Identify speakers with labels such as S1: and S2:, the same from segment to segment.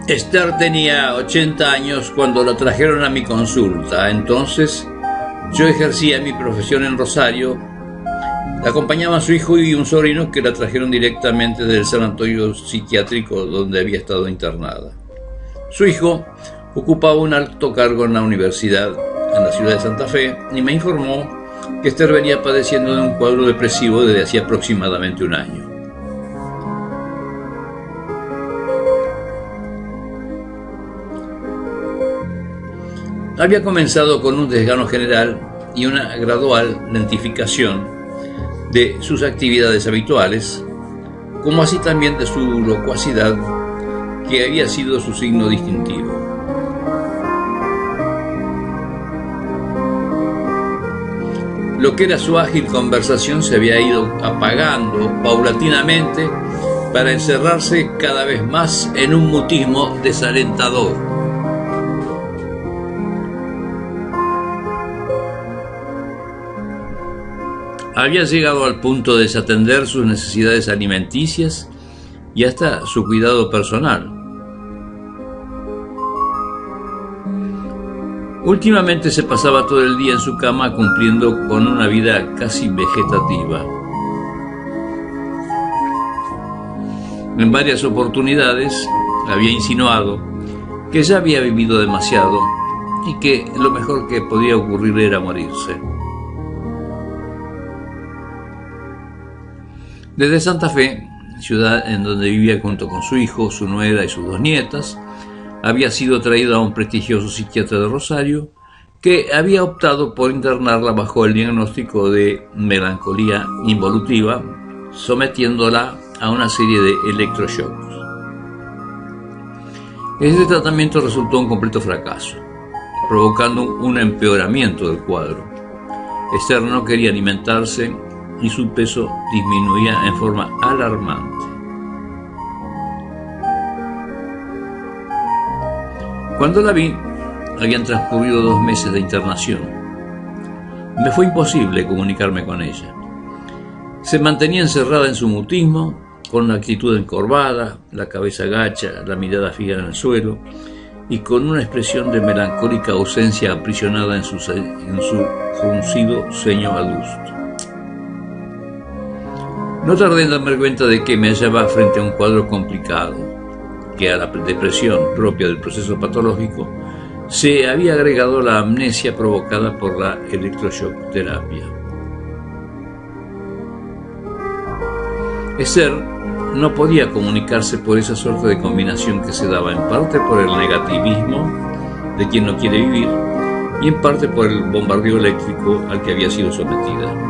S1: Esther tenía 80 años cuando la trajeron a mi consulta. Entonces, yo ejercía mi profesión en Rosario. La acompañaban su hijo y un sobrino que la trajeron directamente del sanatorio psiquiátrico donde había estado internada. Su hijo ocupaba un alto cargo en la universidad en la ciudad de Santa Fe y me informó que Esther venía padeciendo de un cuadro depresivo desde hacía aproximadamente un año. Había comenzado con un desgano general y una gradual lentificación de sus actividades habituales, como así también de su locuacidad, que había sido su signo distintivo. Lo que era su ágil conversación se había ido apagando paulatinamente para encerrarse cada vez más en un mutismo desalentador. Había llegado al punto de desatender sus necesidades alimenticias y hasta su cuidado personal. Últimamente se pasaba todo el día en su cama cumpliendo con una vida casi vegetativa. En varias oportunidades había insinuado que ya había vivido demasiado y que lo mejor que podía ocurrir era morirse. Desde Santa Fe, ciudad en donde vivía junto con su hijo, su nuera y sus 2 nietas, había sido traído a un prestigioso psiquiatra de Rosario que había optado por internarla bajo el diagnóstico de melancolía involutiva, sometiéndola a una serie de electroshocks. Este tratamiento resultó un completo fracaso, provocando un empeoramiento del cuadro. Esther no quería alimentarse y su peso disminuía en forma alarmante. Cuando la vi, habían transcurrido 2 meses de internación. Me fue imposible comunicarme con ella. Se mantenía encerrada en su mutismo, con la actitud encorvada, la cabeza gacha, la mirada fija en el suelo y con una expresión de melancólica ausencia aprisionada en su fruncido ceño adusto. No tardé en darme cuenta de que me hallaba frente a un cuadro complicado, que a la depresión propia del proceso patológico se había agregado la amnesia provocada por la electroshock terapia. Esther no podía comunicarse por esa suerte de combinación que se daba en parte por el negativismo de quien no quiere vivir y en parte por el bombardeo eléctrico al que había sido sometida.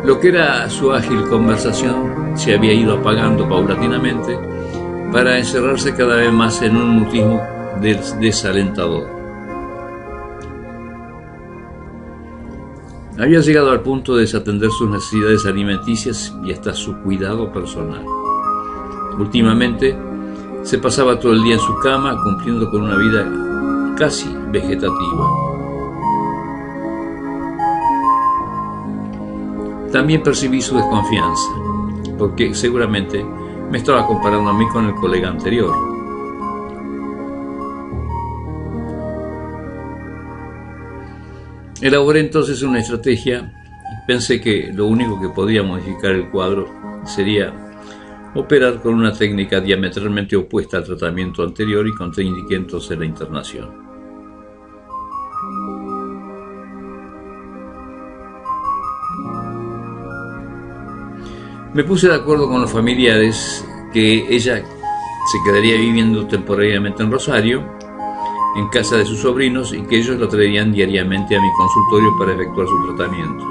S1: Lo que era su ágil conversación se había ido apagando paulatinamente para encerrarse cada vez más en un mutismo desalentador. Había llegado al punto de desatender sus necesidades alimenticias y hasta su cuidado personal. Últimamente se pasaba todo el día en su cama cumpliendo con una vida casi vegetativa. También percibí su desconfianza, porque seguramente me estaba comparando a mí con el colega anterior. Elaboré entonces una estrategia y pensé que lo único que podía modificar el cuadro sería operar con una técnica diametralmente opuesta al tratamiento anterior y contraindiqué entonces la internación. Me puse de acuerdo con los familiares que ella se quedaría viviendo temporariamente en Rosario, en casa de sus sobrinos, y que ellos la traerían diariamente a mi consultorio para efectuar su tratamiento.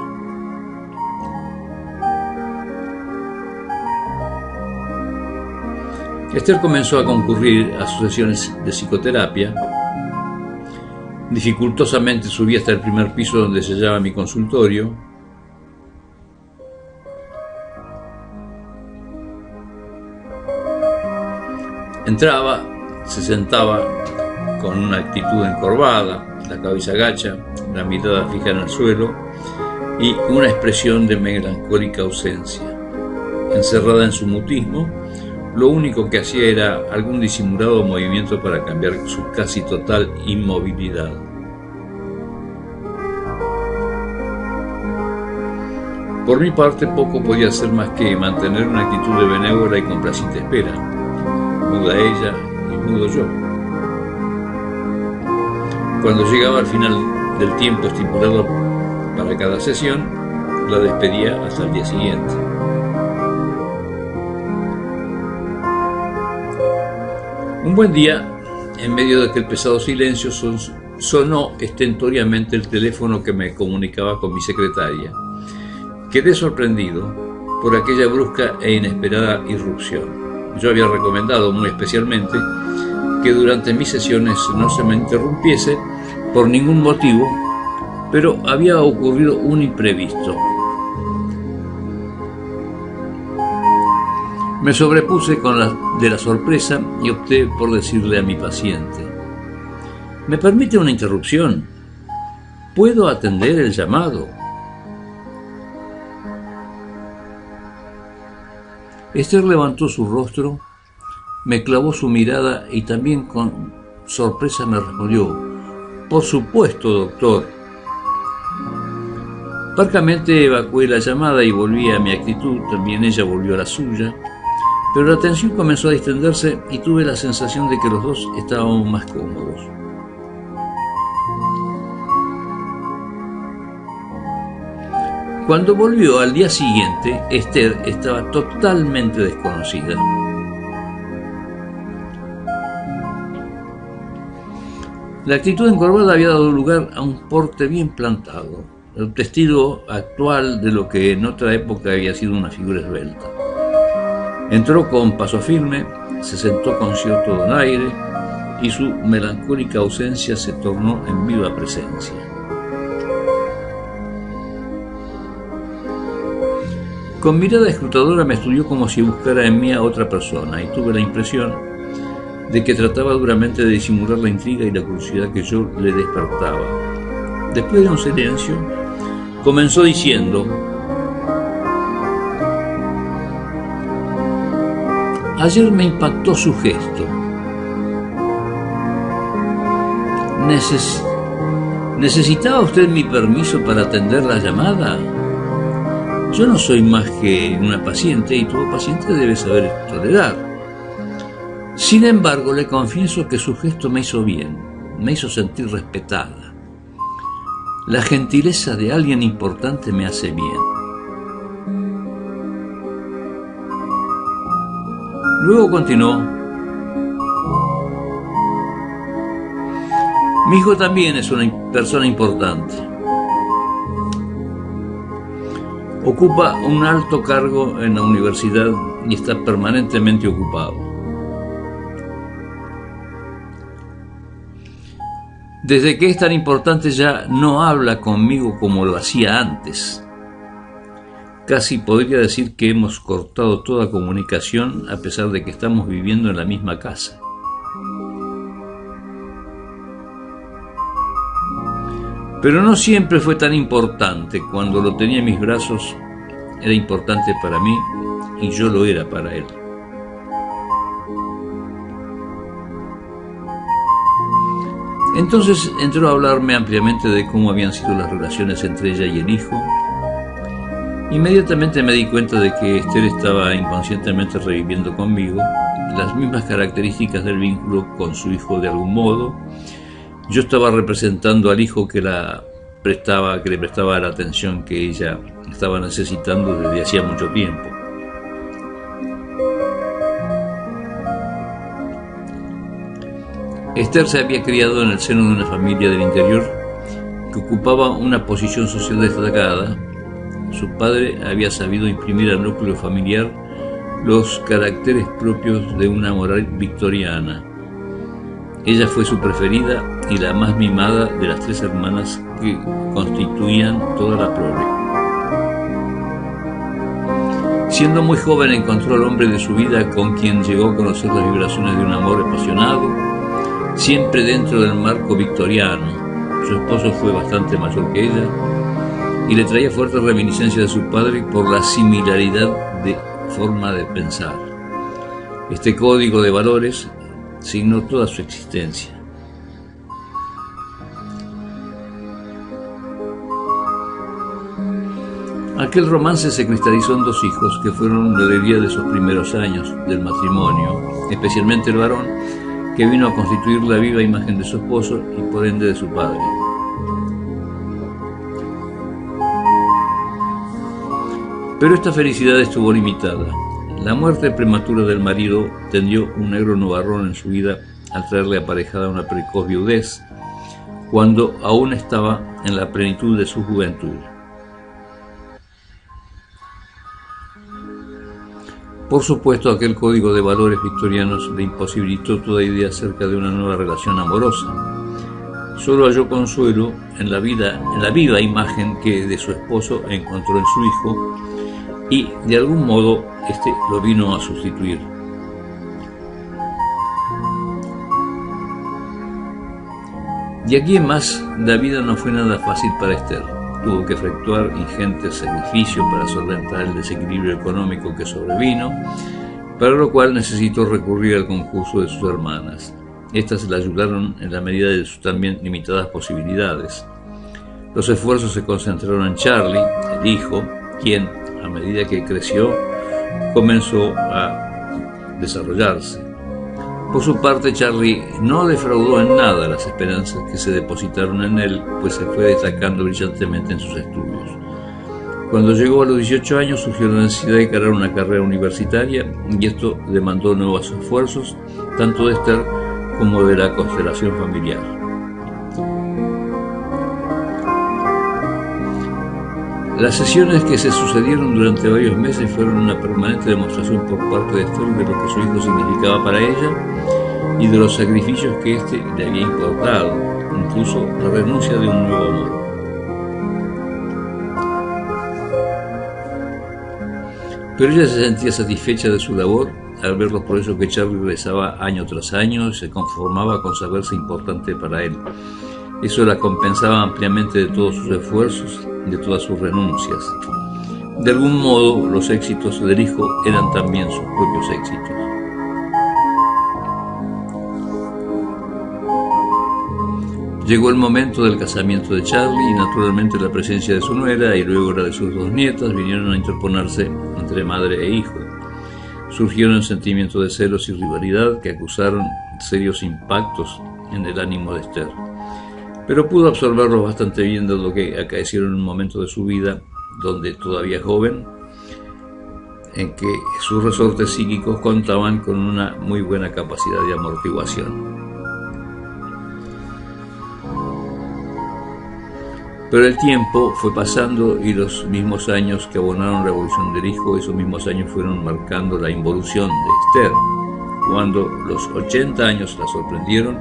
S1: Esther comenzó a concurrir a sus sesiones de psicoterapia. Dificultosamente subí hasta el primer piso donde se hallaba mi consultorio. Entraba, se sentaba con una actitud encorvada, la cabeza gacha, la mirada fija en el suelo y una expresión de melancólica ausencia. Encerrada en su mutismo, lo único que hacía era algún disimulado movimiento para cambiar su casi total inmovilidad. Por mi parte, poco podía hacer más que mantener una actitud de benévola y complaciente espera. Muda ella y mudo yo. Cuando llegaba al final del tiempo estipulado para cada sesión, la despedía hasta el día siguiente. Un buen día, en medio de aquel pesado silencio, sonó estentóreamente el teléfono que me comunicaba con mi secretaria. Quedé sorprendido por aquella brusca e inesperada irrupción. Yo había recomendado muy especialmente que durante mis sesiones no se me interrumpiese por ningún motivo, pero había ocurrido un imprevisto. Me sobrepuse de la sorpresa y opté por decirle a mi paciente: ¿me permite una interrupción? ¿Puedo atender el llamado? Esther levantó su rostro, me clavó su mirada y también con sorpresa me respondió: por supuesto, doctor. Parcamente evacué la llamada y volví a mi actitud, también ella volvió a la suya, pero la tensión comenzó a distenderse y tuve la sensación de que los dos estábamos más cómodos. Cuando volvió al día siguiente, Esther estaba totalmente desconocida. La actitud encorvada había dado lugar a un porte bien plantado, el testigo actual de lo que en otra época había sido una figura esbelta. Entró con paso firme, se sentó con cierto donaire y su melancólica ausencia se tornó en viva presencia. Con mirada escrutadora me estudió como si buscara en mí a otra persona y tuve la impresión de que trataba duramente de disimular la intriga y la curiosidad que yo le despertaba. Después de un silencio, comenzó diciendo: ayer me impactó su gesto. ¿Necesitaba usted mi permiso para atender la llamada? Yo no soy más que una paciente y todo paciente debe saber tolerar. Sin embargo, le confieso que su gesto me hizo bien, me hizo sentir respetada. La gentileza de alguien importante me hace bien. Luego continuó: mi hijo también es una persona importante. Ocupa un alto cargo en la universidad y está permanentemente ocupado. Desde que es tan importante ya no habla conmigo como lo hacía antes. Casi podría decir que hemos cortado toda comunicación a pesar de que estamos viviendo en la misma casa. Pero no siempre fue tan importante. Cuando lo tenía en mis brazos era importante para mí y yo lo era para él. Entonces entró a hablarme ampliamente de cómo habían sido las relaciones entre ella y el hijo. Inmediatamente me di cuenta de que Esther estaba inconscientemente reviviendo conmigo las mismas características del vínculo con su hijo de algún modo. Yo estaba representando al hijo que le prestaba la atención que ella estaba necesitando desde hacía mucho tiempo. Esther se había criado en el seno de una familia del interior que ocupaba una posición social destacada. Su padre había sabido imprimir al núcleo familiar los caracteres propios de una moral victoriana. Ella fue su preferida y la más mimada de las 3 hermanas que constituían toda la prole. Siendo muy joven encontró al hombre de su vida con quien llegó a conocer las vibraciones de un amor apasionado, siempre dentro del marco victoriano. Su esposo fue bastante mayor que ella y le traía fuertes reminiscencias de su padre por la similaridad de forma de pensar. Este código de valores signó toda su existencia. Aquel romance se cristalizó en 2 hijos que fueron la alegría de esos primeros años del matrimonio, especialmente el varón, que vino a constituir la viva imagen de su esposo y por ende de su padre. Pero esta felicidad estuvo limitada. La muerte prematura del marido tendió un negro nubarrón en su vida al traerle aparejada una precoz viudez, cuando aún estaba en la plenitud de su juventud. Por supuesto, aquel código de valores victorianos le imposibilitó toda idea acerca de una nueva relación amorosa. Solo halló consuelo en la viva imagen que de su esposo encontró en su hijo, y de algún modo este lo vino a sustituir. De aquí en más, la vida no fue nada fácil para Esther. Tuvo que efectuar ingentes sacrificios para solventar el desequilibrio económico que sobrevino, para lo cual necesitó recurrir al concurso de sus hermanas. Estas la ayudaron en la medida de sus también limitadas posibilidades. Los esfuerzos se concentraron en Charlie, el hijo, quien, a medida que creció, comenzó a desarrollarse. Por su parte, Charlie no defraudó en nada las esperanzas que se depositaron en él, pues se fue destacando brillantemente en sus estudios. Cuando llegó a los 18 años surgió la necesidad de encarar una carrera universitaria, y esto demandó nuevos esfuerzos, tanto de Esther como de la constelación familiar. Las sesiones que se sucedieron durante varios meses fueron una permanente demostración por parte de Esther de lo que su hijo significaba para ella y de los sacrificios que éste le había importado, incluso la renuncia de un nuevo amor. Pero ella se sentía satisfecha de su labor al ver los progresos que Charlie realizaba año tras año y se conformaba con saberse importante para él. Eso la compensaba ampliamente de todos sus esfuerzos, de todas sus renuncias. De algún modo, los éxitos del hijo eran también sus propios éxitos. Llegó el momento del casamiento de Charlie y naturalmente la presencia de su nuera y luego la de sus 2 nietas vinieron a interponerse entre madre e hijo. Surgieron sentimientos de celos y rivalidad que acusaron serios impactos en el ánimo de Esther. Pero pudo absorberlos bastante bien, dado que acaecieron en un momento de su vida donde, todavía joven, en que sus resortes psíquicos contaban con una muy buena capacidad de amortiguación. Pero el tiempo fue pasando y los mismos años que abonaron la evolución del hijo, esos mismos años fueron marcando la involución de Esther. Cuando los 80 años la sorprendieron,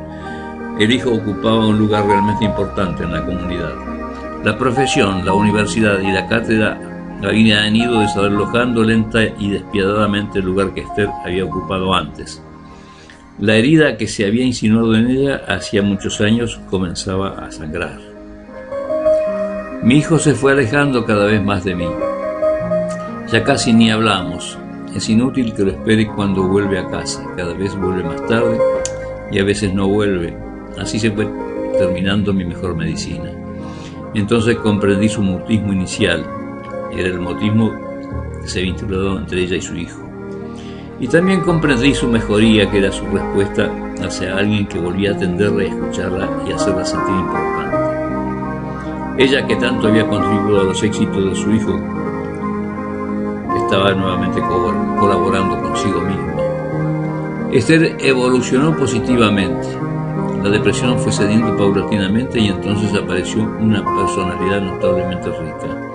S1: el hijo ocupaba un lugar realmente importante en la comunidad. La profesión, la universidad y la cátedra habían ido desalojando lenta y despiadadamente el lugar que Esther había ocupado antes. La herida que se había insinuado en ella hacía muchos años comenzaba a sangrar. Mi hijo se fue alejando cada vez más de mí. Ya casi ni hablamos. Es inútil que lo espere cuando vuelve a casa. Cada vez vuelve más tarde y a veces no vuelve. Así se fue terminando mi mejor medicina. Entonces comprendí su mutismo inicial. Era el mutismo que se vinculó entre ella y su hijo. Y también comprendí su mejoría, que era su respuesta hacia alguien que volvía a atenderla y escucharla y hacerla sentir importante. Ella, que tanto había contribuido a los éxitos de su hijo, estaba nuevamente colaborando consigo misma. Esther evolucionó positivamente. La depresión fue cediendo paulatinamente y entonces apareció una personalidad notablemente rica.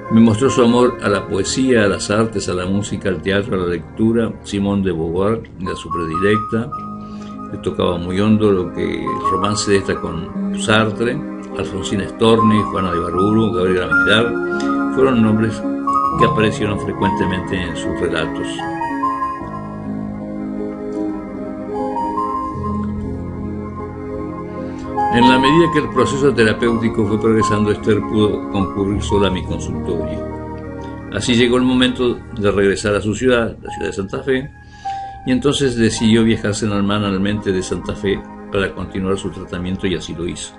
S1: Me mostró su amor a la poesía, a las artes, a la música, al teatro, a la lectura. Simone de Beauvoir era su predilecta. Le tocaba muy hondo lo que el romance de esta con Sartre. Alfonsina Storni, Juana de Ibarburu, Gabriela Mistral fueron nombres que aparecieron frecuentemente en sus relatos. En la medida que el proceso terapéutico fue progresando, Esther pudo concurrir sola a mi consultorio. Así llegó el momento de regresar a su ciudad, la ciudad de Santa Fe, y entonces decidió viajar semanalmente de Santa Fe para continuar su tratamiento, y así lo hizo.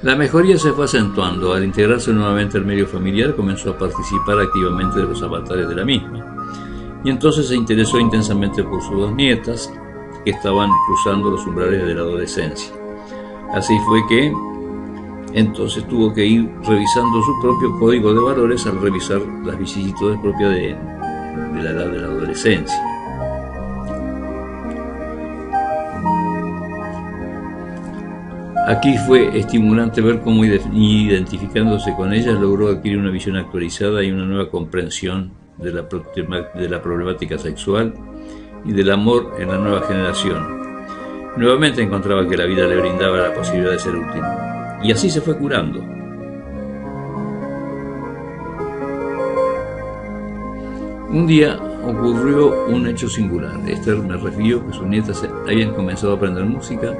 S1: La mejoría se fue acentuando. Al integrarse nuevamente al medio familiar, comenzó a participar activamente de los avatares de la misma, y entonces se interesó intensamente por sus dos nietas, que estaban cruzando los umbrales de la adolescencia. Así fue que entonces tuvo que ir revisando su propio código de valores al revisar las vicisitudes propias de la edad de la adolescencia. Aquí fue estimulante ver cómo, identificándose con ellas, logró adquirir una visión actualizada y una nueva comprensión de la problemática sexual y del amor en la nueva generación. Nuevamente encontraba que la vida le brindaba la posibilidad de ser útil, y así se fue curando. Un día ocurrió un hecho singular. Esther me refirió que sus nietas habían comenzado a aprender música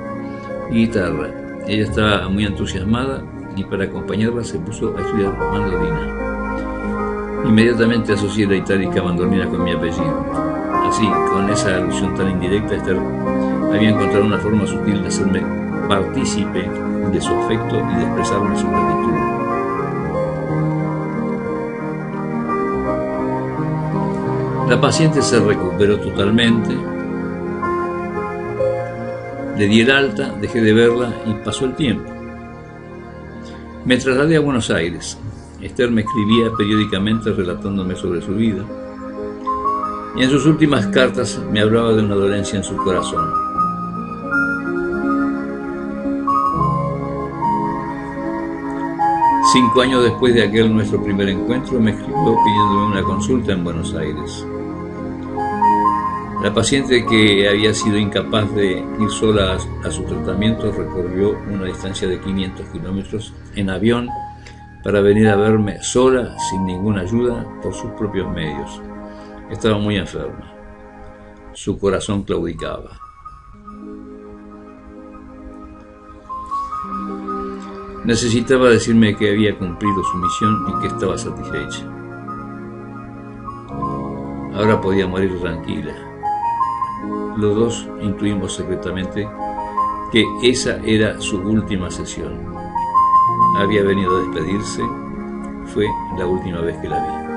S1: y guitarra. Ella estaba muy entusiasmada y para acompañarla se puso a estudiar mandolina. Inmediatamente asocié la itálica mandolina con mi apellido. Así, con esa alusión tan indirecta, Esther había encontrado una forma sutil de hacerme partícipe de su afecto y de expresarme su gratitud. La paciente se recuperó totalmente. Le di el alta, dejé de verla y pasó el tiempo. Me trasladé a Buenos Aires. Esther me escribía periódicamente relatándome sobre su vida, y en sus últimas cartas me hablaba de una dolencia en su corazón. Cinco años después de aquel nuestro primer encuentro, me escribió pidiéndome una consulta en Buenos Aires. La paciente, que había sido incapaz de ir sola a su tratamiento, recorrió una distancia de 500 kilómetros en avión para venir a verme sola, sin ninguna ayuda, por sus propios medios. Estaba muy enferma. Su corazón claudicaba. Necesitaba decirme que había cumplido su misión y que estaba satisfecha. Ahora podía morir tranquila. Los dos intuimos secretamente que esa era su última sesión. Había venido a despedirse. Fue la última vez que la vi.